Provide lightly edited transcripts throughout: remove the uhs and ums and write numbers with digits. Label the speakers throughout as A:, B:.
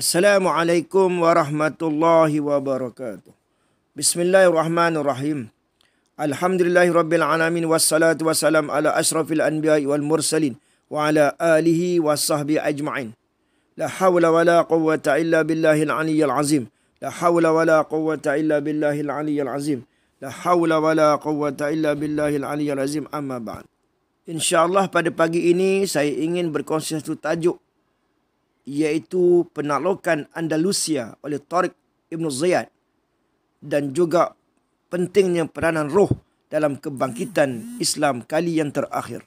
A: Assalamualaikum warahmatullahi wabarakatuh. Bismillahirrahmanirrahim. Alhamdulillahirabbil alamin wassalatu wassalam ala asyrafil anbiya'i wal mursalin wa ala alihi washabbihi ajma'in. La haula wala quwwata illa billahil aliyyil azim. La haula wala quwwata illa billahil aliyyil azim. La haula wala quwwata illa billahil aliyyil azim. Amma ba'd. InsyaAllah pada pagi ini saya ingin berkongsi satu tajuk, iaitu penaklukan Andalusia oleh Tariq Ibn Ziyad dan juga pentingnya peranan roh dalam kebangkitan Islam kali yang terakhir.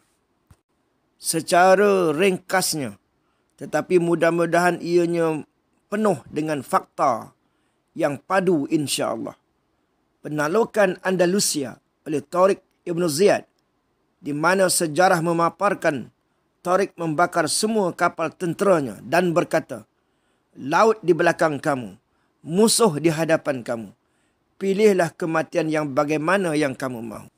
A: Secara ringkasnya, tetapi mudah-mudahan ianya penuh dengan fakta yang padu insya-Allah. Penaklukan Andalusia oleh Tariq Ibn Ziyad, di mana sejarah memaparkan Tariq membakar semua kapal tenteranya dan berkata, laut di belakang kamu, musuh di hadapan kamu. Pilihlah kematian yang bagaimana yang kamu mahu.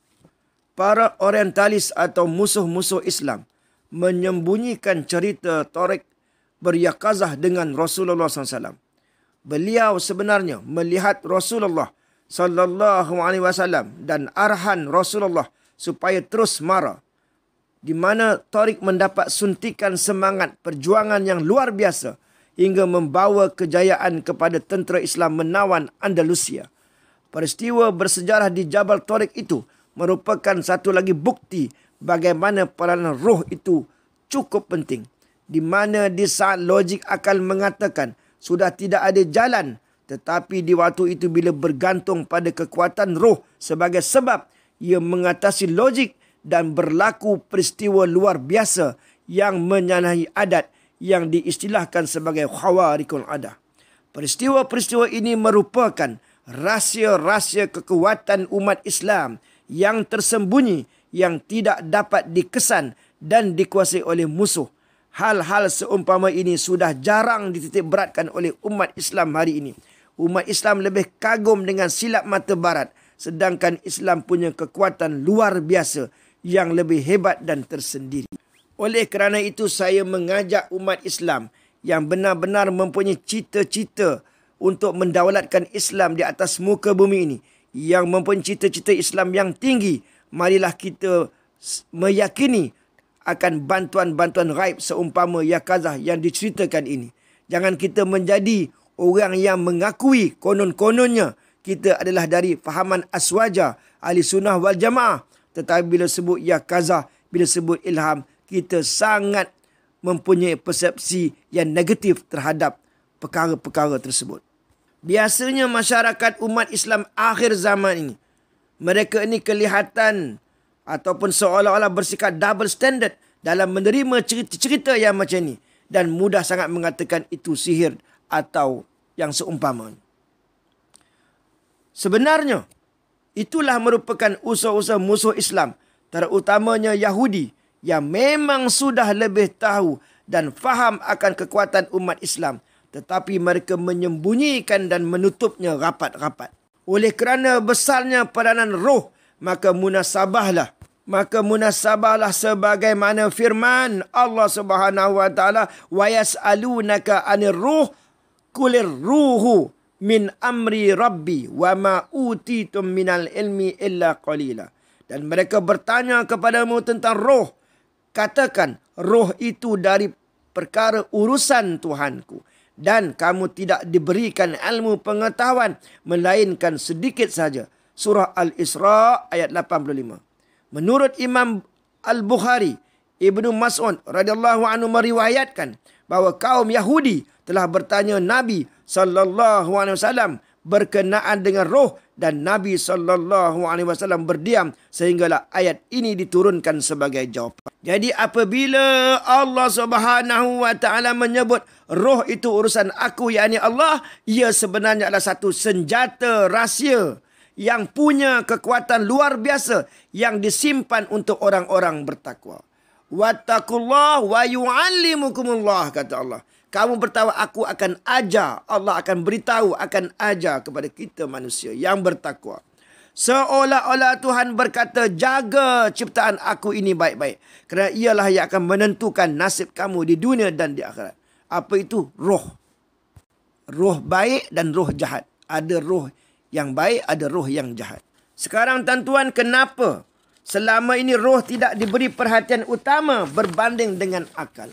A: Para orientalis atau musuh-musuh Islam menyembunyikan cerita Tariq beryakazah dengan Rasulullah SAW. Beliau sebenarnya melihat Rasulullah SAW dan arahan Rasulullah supaya terus marah, di mana Tariq mendapat suntikan semangat perjuangan yang luar biasa hingga membawa kejayaan kepada tentera Islam menawan Andalusia. Peristiwa bersejarah di Jabal Tariq itu merupakan satu lagi bukti bagaimana peranan roh itu cukup penting, di mana di saat logik akal mengatakan sudah tidak ada jalan, tetapi di waktu itu bila bergantung pada kekuatan roh sebagai sebab ia mengatasi logik dan berlaku peristiwa luar biasa yang menyalahi adat yang diistilahkan sebagai khawarikul adah. Peristiwa-peristiwa ini merupakan rahsia-rahsia kekuatan umat Islam yang tersembunyi, yang tidak dapat dikesan dan dikuasai oleh musuh. Hal-hal seumpama ini sudah jarang dititik beratkan oleh umat Islam hari ini. Umat Islam lebih kagum dengan silap mata barat, sedangkan Islam punya kekuatan luar biasa yang lebih hebat dan tersendiri. Oleh kerana itu saya mengajak umat Islam yang benar-benar mempunyai cita-cita untuk mendaulatkan Islam di atas muka bumi ini, yang mempunyai cita-cita Islam yang tinggi, marilah kita meyakini akan bantuan-bantuan ghaib seumpama yakazah yang diceritakan ini. Jangan kita menjadi orang yang mengakui konon-kononnya kita adalah dari fahaman aswaja ahli sunnah wal jamaah, tetapi bila sebut yakazah, bila sebut ilham, kita sangat mempunyai persepsi yang negatif terhadap perkara-perkara tersebut. Biasanya masyarakat umat Islam akhir zaman ini, mereka ini kelihatan ataupun seolah-olah bersikap double standard dalam menerima cerita-cerita yang macam ni, dan mudah sangat mengatakan itu sihir atau yang seumpamanya. Sebenarnya, itulah merupakan usaha-usaha musuh Islam, terutamanya Yahudi, yang memang sudah lebih tahu dan faham akan kekuatan umat Islam, tetapi mereka menyembunyikan dan menutupnya rapat-rapat. Oleh kerana besarnya peranan roh, maka munasabahlah sebagaimana firman Allah Subhanahu wa taala, wa yas'alunaka 'anir ruh qulir ruhu min amri rabbi wa ma utitum minal ilmi illa qalila. Dan mereka bertanya kepadamu tentang roh. Katakan, roh itu dari perkara urusan Tuhanku, dan kamu tidak diberikan ilmu pengetahuan melainkan sedikit saja. Surah Al-Isra ayat 85. Menurut Imam Al-Bukhari, Ibnu Mas'ud radhiyallahu anhu meriwayatkan bahawa kaum Yahudi telah bertanya Nabi SAW berkenaan dengan roh, dan Nabi SAW berdiam sehinggalah ayat ini diturunkan sebagai jawapan. Jadi apabila Allah Subhanahu wa taala menyebut roh itu urusan aku, yakni Allah, ia sebenarnya adalah satu senjata rahsia yang punya kekuatan luar biasa yang disimpan untuk orang-orang bertakwa. Wattaqullah wa yu'allimukumullah, kata Allah. Kamu bertawa, aku akan ajar. Allah akan beritahu, akan ajar kepada kita manusia yang bertakwa. Seolah-olah Tuhan berkata, jaga ciptaan aku ini baik-baik, kerana ialah yang akan menentukan nasib kamu di dunia dan di akhirat. Apa itu? Roh. roh baik dan roh jahat. Ada roh yang baik, ada roh yang jahat. Sekarang tuan-tuan, kenapa selama ini roh tidak diberi perhatian utama berbanding dengan akal?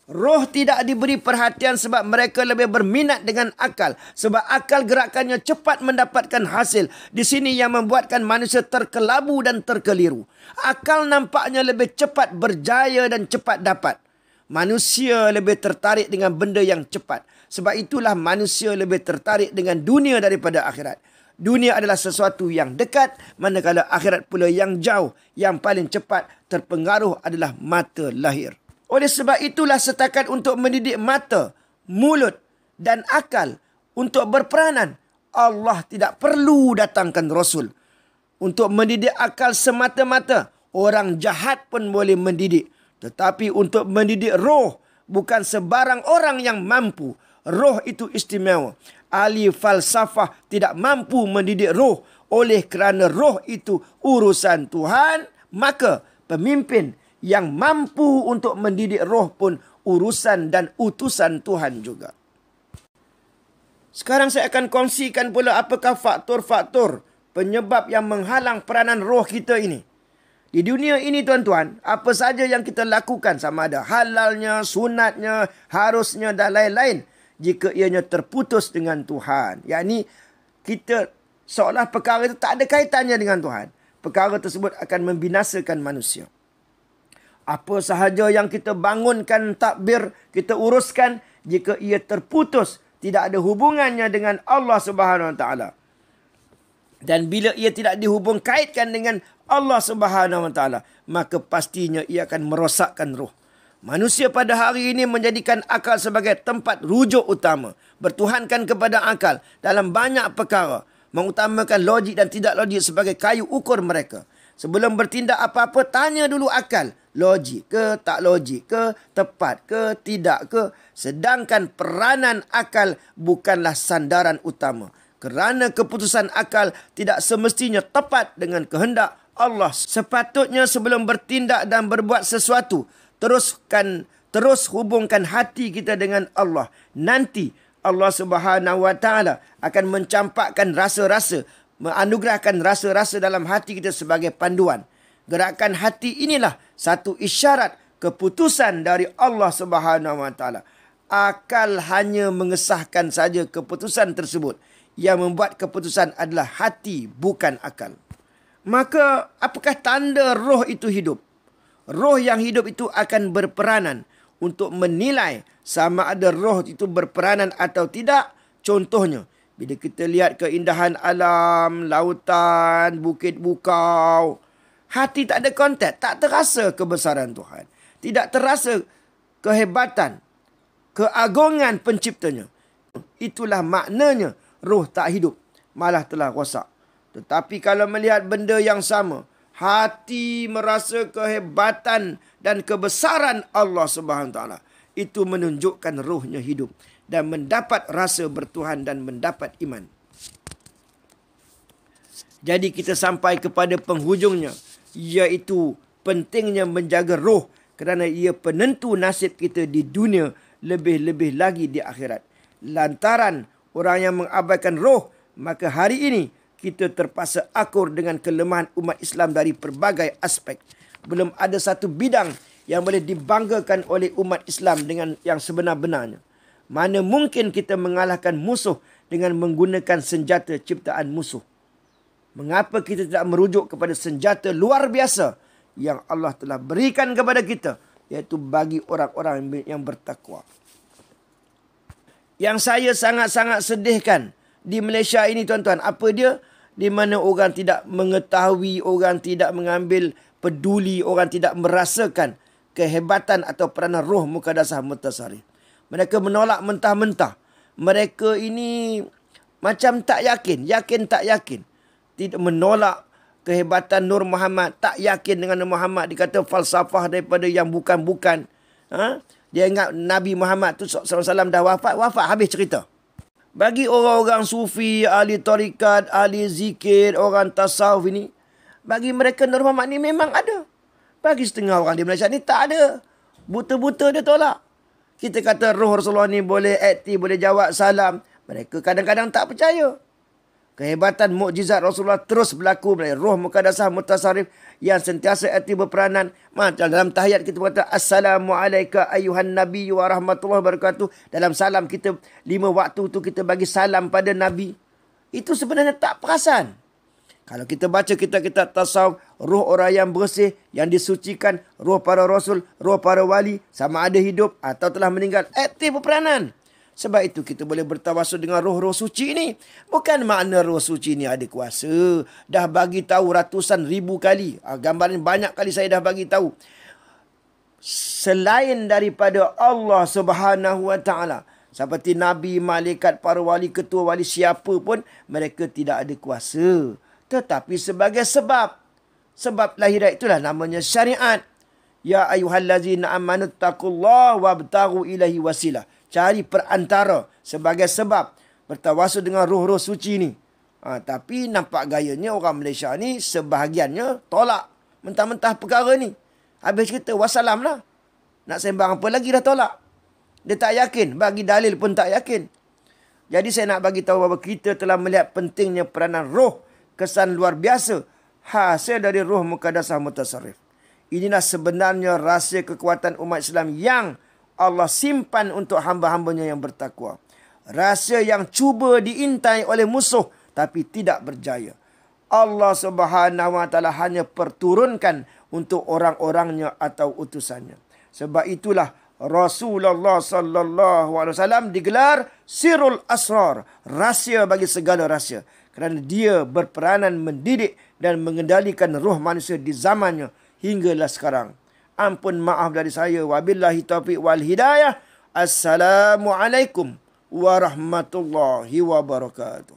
A: Roh tidak diberi perhatian sebab mereka lebih berminat dengan akal. Sebab akal gerakannya cepat mendapatkan hasil. Di sini yang membuatkan manusia terkelabu dan terkeliru. Akal nampaknya lebih cepat berjaya dan cepat dapat. Manusia lebih tertarik dengan benda yang cepat. Sebab itulah manusia lebih tertarik dengan dunia daripada akhirat. Dunia adalah sesuatu yang dekat, manakala akhirat pula yang jauh. Yang paling cepat terpengaruh adalah mata lahir. Oleh sebab itulah setakat untuk mendidik mata, mulut dan akal untuk berperanan, Allah tidak perlu datangkan Rasul. Untuk mendidik akal semata-mata, orang jahat pun boleh mendidik. Tetapi untuk mendidik roh, bukan sebarang orang yang mampu. Roh itu istimewa. Ahli falsafah tidak mampu mendidik roh. Oleh kerana roh itu urusan Tuhan, maka pemimpin yang mampu untuk mendidik roh pun urusan dan utusan Tuhan juga. Sekarang saya akan kongsikan pula apakah faktor-faktor penyebab yang menghalang peranan roh kita ini. Di dunia ini tuan-tuan, apa saja yang kita lakukan, sama ada halalnya, sunatnya, harusnya dan lain-lain, jika ianya terputus dengan Tuhan. Yakni kita seolah perkara itu tak ada kaitannya dengan Tuhan. Perkara tersebut akan membinasakan manusia. Apa sahaja yang kita bangunkan takbir, kita uruskan, jika ia terputus, tidak ada hubungannya dengan Allah Subhanahu Wa Taala. Dan bila ia tidak dihubung kaitkan dengan Allah Subhanahu Wa Taala, maka pastinya ia akan merosakkan roh. Manusia pada hari ini menjadikan akal sebagai tempat rujuk utama. Bertuhankan kepada akal dalam banyak perkara. Mengutamakan logik dan tidak logik sebagai kayu ukur mereka. Sebelum bertindak apa-apa, tanya dulu akal. Logik ke, tak logik ke, tepat ke, tidak ke. Sedangkan peranan akal bukanlah sandaran utama. Kerana keputusan akal tidak semestinya tepat dengan kehendak Allah. Sepatutnya sebelum bertindak dan berbuat sesuatu, terus hubungkan hati kita dengan Allah. Nanti Allah Subhanahu Wa Taala akan mencampakkan rasa-rasa, menganugerahkan rasa-rasa dalam hati kita sebagai panduan. Gerakan hati inilah satu isyarat keputusan dari Allah Subhanahu Wa Taala. Akal hanya mengesahkan saja keputusan tersebut. Yang membuat keputusan adalah hati, bukan akal. Maka apakah tanda roh itu hidup? Roh yang hidup itu akan berperanan untuk menilai sama ada roh itu berperanan atau tidak. Contohnya, bila kita lihat keindahan alam, lautan, bukit bukau, hati tak ada kontak, tak terasa kebesaran Tuhan. Tidak terasa kehebatan, keagungan penciptanya. Itulah maknanya roh tak hidup, malah telah rosak. Tetapi kalau melihat benda yang sama, hati merasa kehebatan dan kebesaran Allah Subhanahu Wa Taala, itu menunjukkan rohnya hidup dan mendapat rasa bertuhan dan mendapat iman. Jadi kita sampai kepada penghujungnya, iaitu pentingnya menjaga roh kerana ia penentu nasib kita di dunia, lebih-lebih lagi di akhirat. Lantaran orang yang mengabaikan roh, maka hari ini kita terpaksa akur dengan kelemahan umat Islam dari pelbagai aspek. Belum ada satu bidang yang boleh dibanggakan oleh umat Islam dengan yang sebenar-benarnya. Mana mungkin kita mengalahkan musuh dengan menggunakan senjata ciptaan musuh? Mengapa kita tidak merujuk kepada senjata luar biasa yang Allah telah berikan kepada kita, iaitu bagi orang-orang yang bertakwa? Yang saya sangat-sangat sedihkan di Malaysia ini tuan-tuan, apa dia? Di mana orang tidak mengetahui, orang tidak mengambil peduli, orang tidak merasakan kehebatan atau peranan roh Muqaddasah Muhtasarif. Mereka menolak mentah-mentah. Mereka ini macam tak yakin, yakin tak yakin. Tidak menolak kehebatan Nur Muhammad, tak yakin dengan Nur Muhammad. Dikata falsafah daripada yang bukan-bukan. Dia ingat Nabi Muhammad tu SAW dah wafat habis cerita. Bagi orang-orang sufi, ahli tarikat, ahli zikir, orang tasawuf ini, bagi mereka Nur Muhammad ni memang ada. Bagi setengah orang di Malaysia ni tak ada. Buta-buta dia tolak. Kita kata roh Rasulullah ni boleh aktif, boleh jawab salam. Mereka kadang-kadang tak percaya. Kehebatan mukjizat Rasulullah terus berlaku melalui roh muqaddasah mutasarrif yang sentiasa aktif berperanan. Macam dalam tahiyat kita berkata, Assalamualaikum ayuhan Nabi wa rahmatullahi wabarakatuh. Dalam salam kita, 5 waktu tu kita bagi salam pada Nabi. Itu sebenarnya tak perasan. Kalau kita baca kitab-kitab tasawuf, roh orang yang bersih, yang disucikan, roh para rasul, roh para wali, sama ada hidup atau telah meninggal, aktif berperanan. Sebab itu kita boleh bertawasul dengan roh-roh suci ni. Bukan makna roh suci ni ada kuasa. Dah bagi tahu ratusan ribu kali. Gambaran banyak kali saya dah bagi tahu. Selain daripada Allah Subhanahu Wa Taala, seperti Nabi, malaikat, para wali, ketua wali, siapa pun, mereka tidak ada kuasa. Tetapi sebagai sebab. Sebab lahirat itulah namanya syariat. Ya ayyuhallazina amanu taqullaha wabtaghu ilaihi wasilah. Cari perantara sebagai sebab. Bertawasul dengan roh-roh suci ni. Tapi nampak gayanya orang Malaysia ni sebahagiannya tolak. Mentah-mentah perkara ni. Habis kita wassalam lah. Nak sembang apa lagi dah tolak. Dia tak yakin. Bagi dalil pun tak yakin. Jadi saya nak bagi tahu bahawa kita telah melihat pentingnya peranan roh. Kesan luar biasa hasil dari roh muqaddasah mutasarrif. Inilah sebenarnya rahsia kekuatan umat Islam yang Allah simpan untuk hamba-hambanya yang bertakwa. Rahsia yang cuba diintai oleh musuh tapi tidak berjaya. Allah Subhanahu Wa Taala hanya perturunkan untuk orang-orangnya atau utusannya. Sebab itulah Rasulullah sallallahu alaihi wasallam digelar Sirrul Asrar, rahsia bagi segala rahsia. Kerana dia berperanan mendidik dan mengendalikan roh manusia di zamannya hinggalah sekarang. Ampun maaf dari saya. Wabillahi taufiq wal hidayah. Assalamualaikum warahmatullahi wabarakatuh.